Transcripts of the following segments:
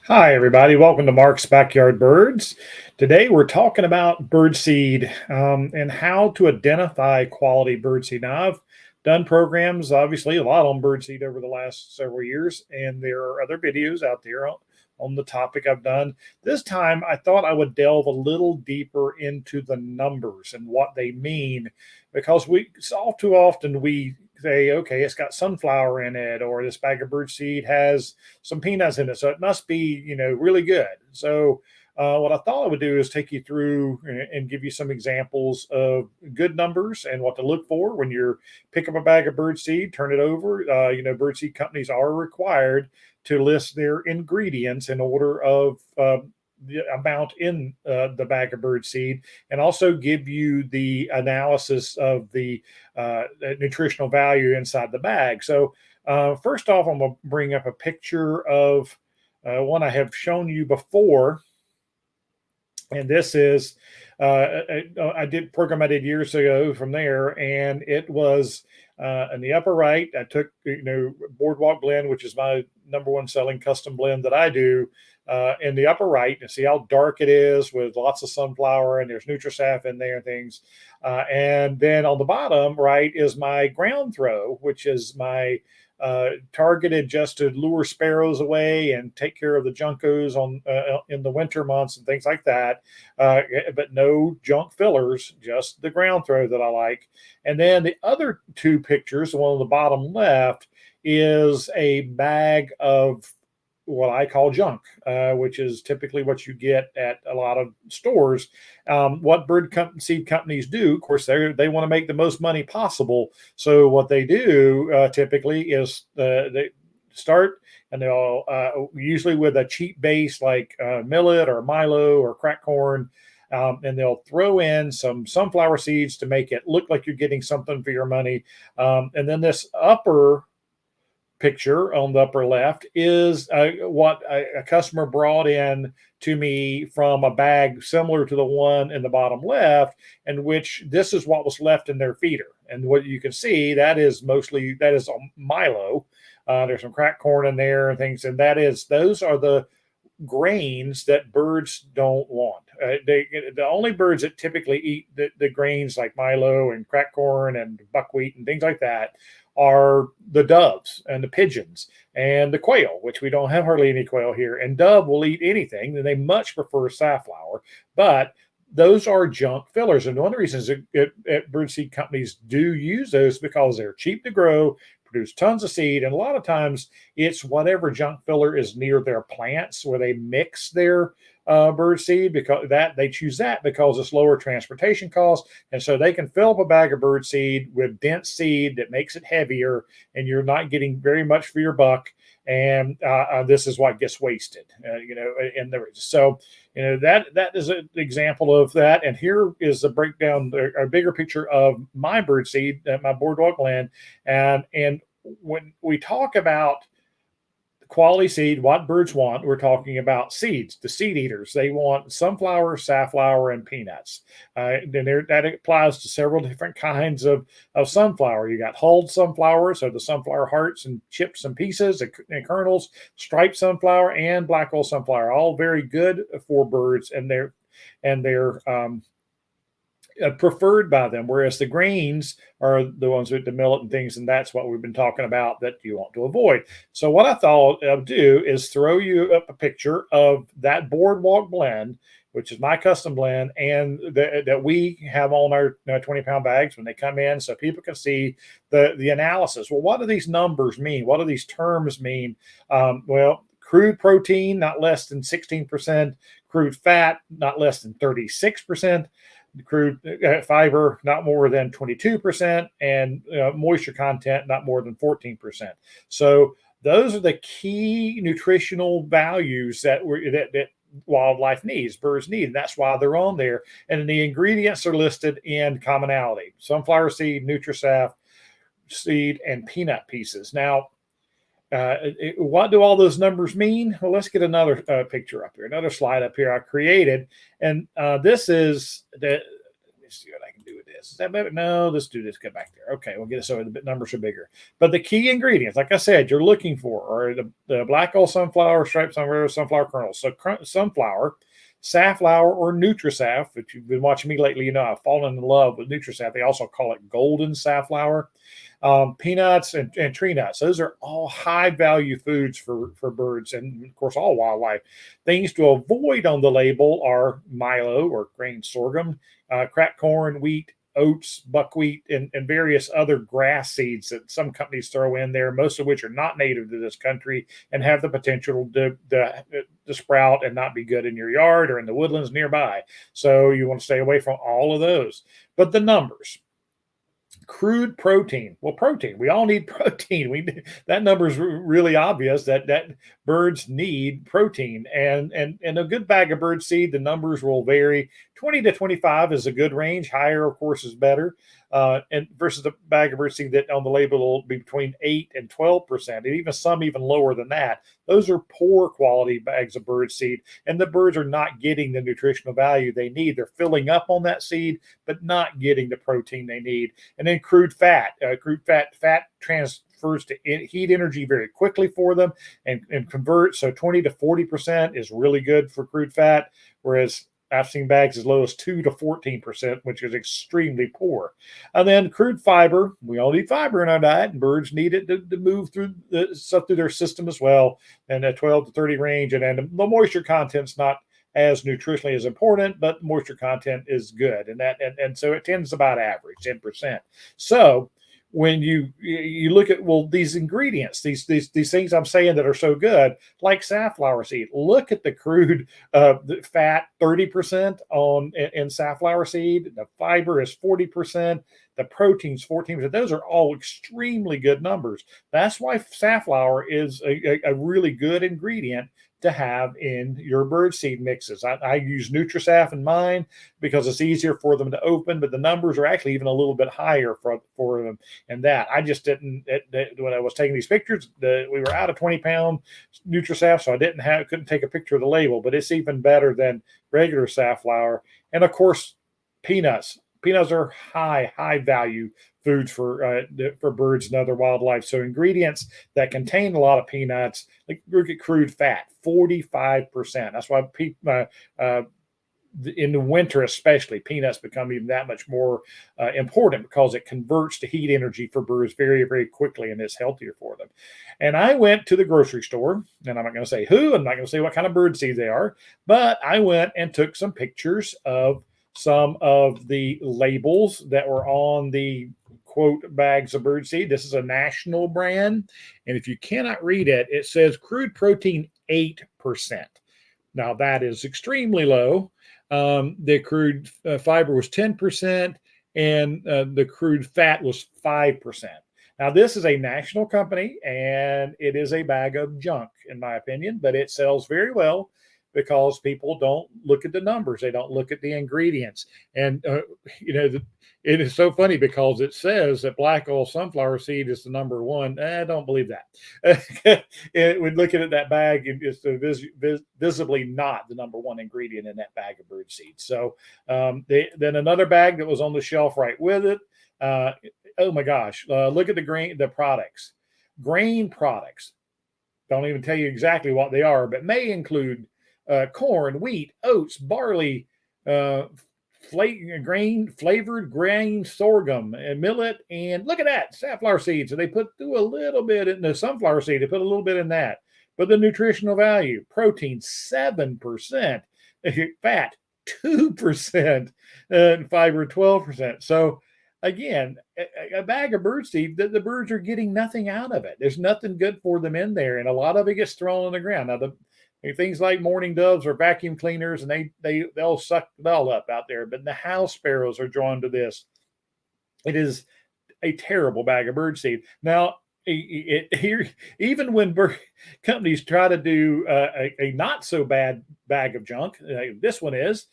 Hi, everybody. Welcome to Mark's Backyard Birds. Today, we're talking about birdseed and how to identify quality birdseed. Now, I've done programs, obviously, a lot on birdseed over the last several years, and there are other videos out there on the topic I've done. This time, I thought I would delve a little deeper into the numbers and what they mean, because all too often we say, okay, it's got sunflower in it, or this bag of birdseed has some peanuts in it, so it must be really good. So what I thought I would do is take you through and give you some examples of good numbers and what to look for when you're pick up a bag of birdseed, turn it over. Birdseed companies are required to list their ingredients in order of the amount in the bag of birdseed, and also give you the analysis of the nutritional value inside the bag. So first off, I'm going to bring up a picture of one I have shown you before. And this is I did program I did years ago from there, and it was in the upper right. I took Boardwalk Blend, which is my number one selling custom blend that I do. In the upper right, and see how dark it is with lots of sunflower, and there's Nutrisaf in there and things. And then on the bottom right is my ground throw, which is my targeted just to lure sparrows away and take care of the juncos in the winter months and things like that. But no junk fillers, just the ground throw that I like. And then the other two pictures, the one on the bottom left, is a bag of what I call junk, which is typically what you get at a lot of stores. What seed companies do, of course, they want to make the most money possible. So what they do typically is they start, and they'll usually with a cheap base like millet or milo or cracked corn. And they'll throw in some sunflower seeds to make it look like you're getting something for your money. And then this upper picture on the upper left is what a customer brought in to me from a bag similar to the one in the bottom left, in which this is what was left in their feeder. And what you can see, that is Milo. There's some cracked corn in there and things, and those are the grains that birds don't want. The only birds that typically eat the grains like Milo and cracked corn and buckwheat and things like that are the doves and the pigeons and the quail, which we don't have hardly any quail here. And dove will eat anything, and they much prefer safflower, but those are junk fillers. And one of the reasons birdseed companies do use those because they're cheap to grow, produce tons of seed, and a lot of times it's whatever junk filler is near their plants where they mix their bird seed, because that they choose that because it's lower transportation costs, and so they can fill up a bag of bird seed with dense seed that makes it heavier, and you're not getting very much for your buck. And this is what gets wasted, so that is an example of that. And here is a breakdown, a bigger picture of my bird seed, my boardwalk land, and when we talk about quality seed, what birds want, we're talking about seeds. The seed eaters, they want sunflower, safflower, and peanuts. That applies to several different kinds of sunflower. You got hulled sunflower, so the sunflower hearts and chips and pieces and kernels, striped sunflower, and black oil sunflower, all very good for birds, and they're preferred by them, whereas the grains are the ones with the millet and things, and that's what we've been talking about that you want to avoid. So what I thought I'd do is throw you up a picture of that boardwalk blend, which is my custom blend, and that we have on our 20-pound bags when they come in, so people can see the analysis. Well, what do these numbers mean? What do these terms mean? Crude protein, not less than 16%, crude fat, not less than 36%, crude fiber, not more than 22%, and moisture content, not more than 14%. So those are the key nutritional values that wildlife needs, birds need, and that's why they're on there. And the ingredients are listed in commonality: sunflower seed, Nutrisaf seed, and peanut pieces. Now, what do all those numbers mean? Well, let's get another picture up here, another slide up here I created. And this is let me see what I can do with this. Is that better? No, let's do this. Get back there. Okay, we'll get it so the numbers are bigger. But the key ingredients, like I said, you're looking for are the black oil sunflower, striped sunflower, sunflower kernels. So sunflower, safflower, or Nutrisaf. If you've been watching me lately, you know I've fallen in love with Nutrisaf. They also call it golden safflower. Peanuts and tree nuts. Those are all high value foods for birds and, of course, all wildlife. Things to avoid on the label are milo or grain sorghum, cracked corn, wheat, oats, buckwheat, and various other grass seeds that some companies throw in there, most of which are not native to this country and have the potential to sprout and not be good in your yard or in the woodlands nearby. So you want to stay away from all of those. But the numbers. Crude protein. Well, protein. We all need protein. That number is really obvious that birds need protein, and a good bag of bird seed. The numbers will vary. 20 to 25 is a good range. Higher, of course, is better. And versus the bag of bird seed that on the label will be between 8 and 12%, and even some even lower than that. Those are poor quality bags of bird seed, and the birds are not getting the nutritional value they need. They're filling up on that seed, but not getting the protein they need. And then crude fat. Fat transfers to heat energy very quickly for them and convert. So 20 to 40% is really good for crude fat, whereas I've seen bags as low as 2 to 14%, which is extremely poor. And then crude fiber. We all need fiber in our diet, and birds need it to move through the stuff through their system as well. And a 12 to 30 range. And then the moisture content's not as nutritionally as important, but moisture content is good. And so it tends about average, 10%. So when you look at, well, these ingredients, these things I'm saying that are so good, like safflower seed, look at the crude the fat, 30% in safflower seed. The fiber is 40%. The protein's 14%. Those are all extremely good numbers. That's why safflower is a really good ingredient to have in your birdseed mixes. I use Nutrisaf in mine because it's easier for them to open, but the numbers are actually even a little bit higher for them. And that I just didn't when I was taking these pictures, we were out of 20-pound Nutrisaf, so I couldn't take a picture of the label, but it's even better than regular safflower. And of course, peanuts. Peanuts are high value foods for birds and other wildlife. So ingredients that contain a lot of peanuts, like look at crude fat, 45%. That's why in the winter especially, peanuts become even that much more important because it converts to heat energy for birds very, very quickly, and it's healthier for them. And I went to the grocery store, and I'm not going to say who, I'm not going to say what kind of bird seed they are, but I went and took some pictures of some of the labels that were on the quote bags of birdseed. This is a national brand, and if you cannot read it, it says crude protein 8%. Now that is extremely low. The crude fiber was 10%, and the crude fat was 5%. Now this is a national company, and it is a bag of junk, in my opinion, but it sells very well because people don't look at the numbers. They don't look at the ingredients. And, it is so funny because it says that black oil sunflower seed is the number one. I don't believe that. When looking at that bag, it's visibly not the number one ingredient in that bag of bird seed. So then another bag that was on the shelf right with it. Oh my gosh, look at the products. Grain products. Don't even tell you exactly what they are, but may include corn, wheat, oats, barley, flavored grain sorghum, and millet, and look at that, safflower seeds. So they put through a little bit in the sunflower seed. They put a little bit in that. But the nutritional value, protein 7%, fat 2%, and fiber 12%. So again, a bag of birdseed, the birds are getting nothing out of it. There's nothing good for them in there, and a lot of it gets thrown on the ground. Now, things like mourning doves or vacuum cleaners, and they'll suck it all up out there. But the house sparrows are drawn to this. It is a terrible bag of birdseed. Now, here, even when companies try to do a not so bad bag of junk, this one is.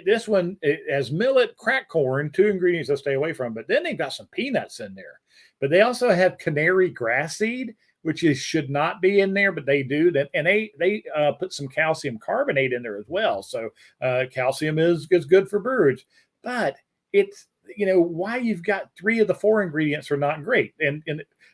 This one has millet, cracked corn, 2 ingredients I stay away from. But then they've got some peanuts in there. But they also have canary grass seed, which should not be in there, but they do. And they put some calcium carbonate in there as well. So calcium is good for birds, but it's why you've got three of the four ingredients are not great. And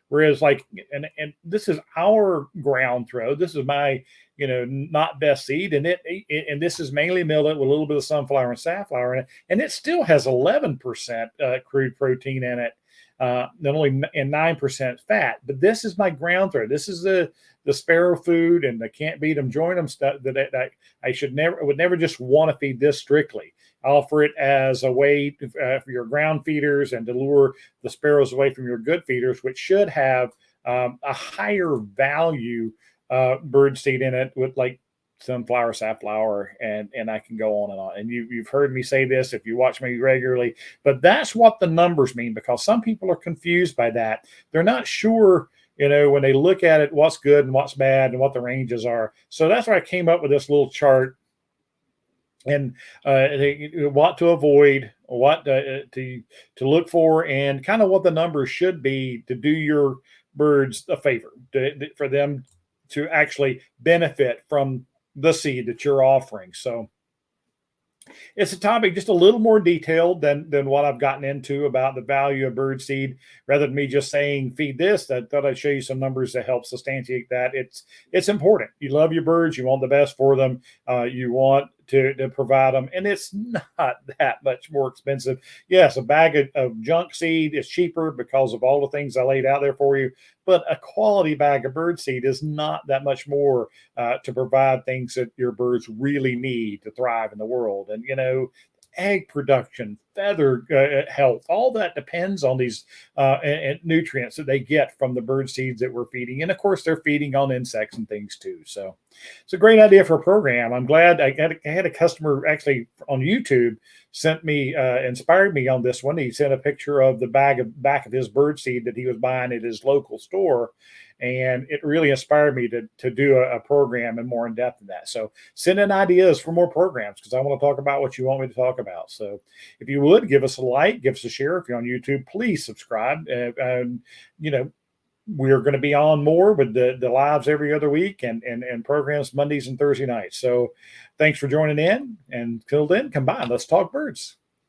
whereas like, and this is our ground throw. This is my, not best seed. And this is mainly millet with a little bit of sunflower and safflower in it. And it still has 11% crude protein in it. Not only and 9% fat, but this is my ground throw. This is the sparrow food and the can't beat them, join them stuff that I would never just want to feed this strictly. I offer it as a way for your ground feeders and to lure the sparrows away from your good feeders, which should have a higher value bird seed in it with like sunflower, safflower, and I can go on and on. And you've heard me say this if you watch me regularly, but that's what the numbers mean, because some people are confused by that. They're not sure, when they look at it, what's good and what's bad and what the ranges are. So that's why I came up with this little chart and what to avoid, what to look for, and kind of what the numbers should be to do your birds a favor, for them to actually benefit from the seed that you're offering. So it's a topic just a little more detailed than what I've gotten into about the value of bird seed. Rather than me just saying feed this, I thought I'd show you some numbers to help substantiate that. It's important. You love your birds. You want the best for them. You want to provide them, and it's not that much more expensive. Yes, a bag of junk seed is cheaper because of all the things I laid out there for you, but a quality bag of bird seed is not that much more to provide things that your birds really need to thrive in the world. And egg production, feather health, all that depends on these and nutrients that they get from the bird seeds that we're feeding. And of course, they're feeding on insects and things too. So it's a great idea for a program. I'm glad I had a customer actually on YouTube sent me, inspired me on this one. He sent a picture of the back of his bird seed that he was buying at his local store. And it really inspired me to do a program and more in depth in that. So send in ideas for more programs, because I want to talk about what you want me to talk about. So if you would give us a like, give us a share. If you're on YouTube, please subscribe. We're going to be on more with the lives every other week and programs Mondays and Thursday nights. So thanks for joining in. And till then, come by. Let's talk birds.